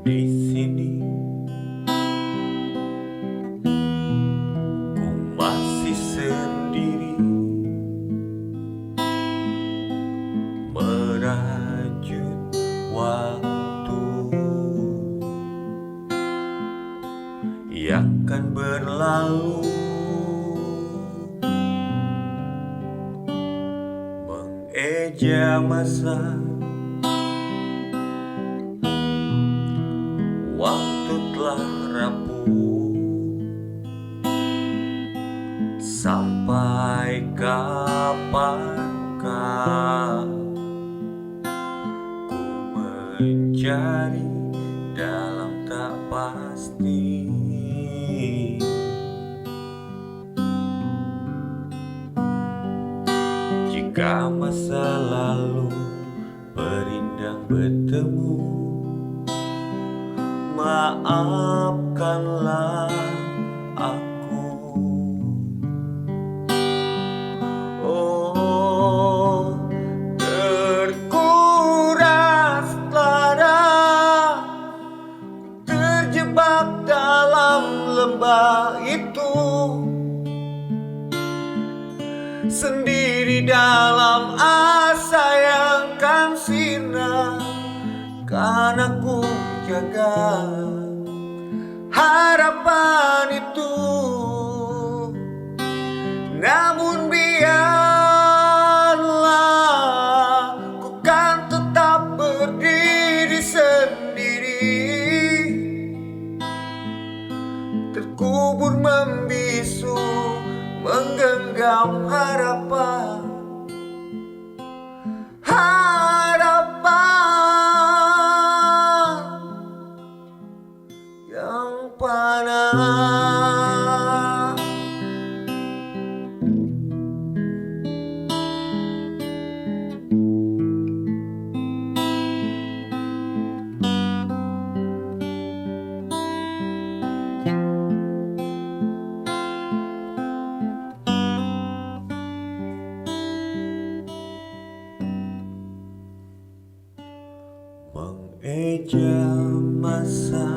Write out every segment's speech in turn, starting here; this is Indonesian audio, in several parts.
Di sini ku masih sendiri, merajut waktu yang kan berlalu, mengeja masa. Waktu telah rapuh, sampai kapankah ku mencari dalam tak pasti. Jika masa lalu berindang bertemu, maafkanlah aku. Oh, terkuras darah, terjebak dalam lembah itu, sendiri dalam asa yang kan sirna. Kan aku jaga harapan itu, namun biarlah ku kan tetap berdiri sendiri, terkubur membisu menggenggam harapan. Yang panah, mengeja masa.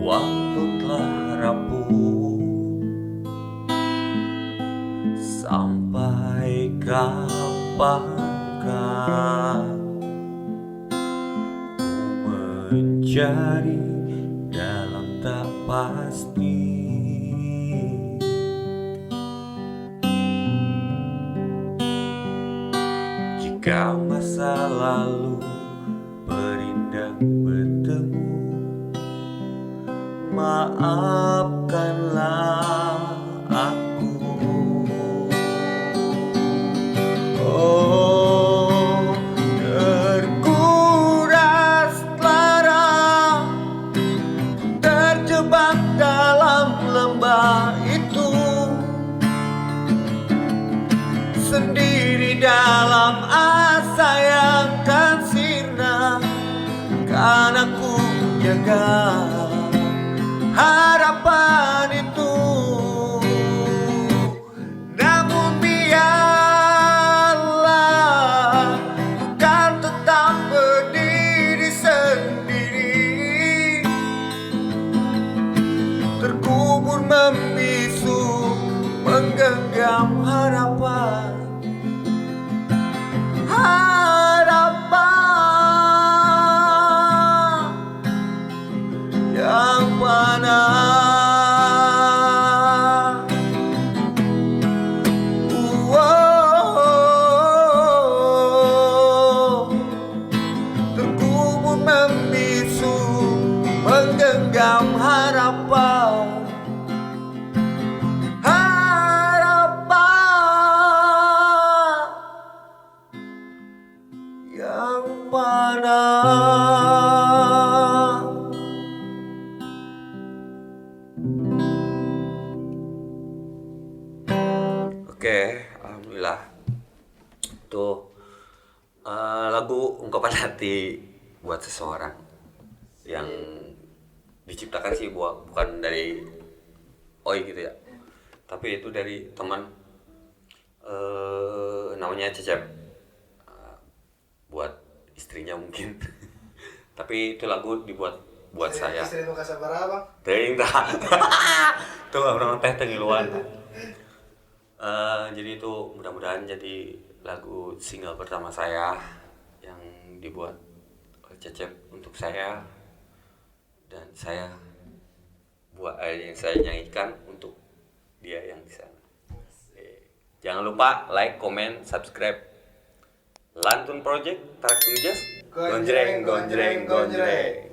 Waktu telah rapuh, sampai kapankah ku mencari dalam tak pasti. Jika masa lalu berindang bertemu, maafkanlah aku. Oh, terkuras lara, terjebak dalam lembah itu, sendiri dalam asa yang kan sirna. Kan aku jaga harapan itu, namun biarlah ku kan tetap berdiri sendiri, terkubur membisu menggenggam harapan. Harapan yang panah, terkubur membisu menggenggam harapan. Harapan yang panah. Oke, alhamdulillah. Itu lagu ungkapan hati buat seseorang yang diciptakan sih bukan dari Oi gitu ya, tapi itu dari teman namanya Cecep, buat istrinya mungkin. Tapi itu lagu dibuat buat saya. Istri nu kasabaraha bang? Teuing tah. Tuh orang teh tengiluan. Jadi itu mudah-mudahan jadi lagu single pertama saya yang dibuat oleh Cecep untuk saya, dan saya buat yang saya nyanyikan untuk dia yang di sana. Jangan lupa like, comment, subscribe Lantun Project, Tarak Tujas, gonjreng, gonjreng, gonjreng.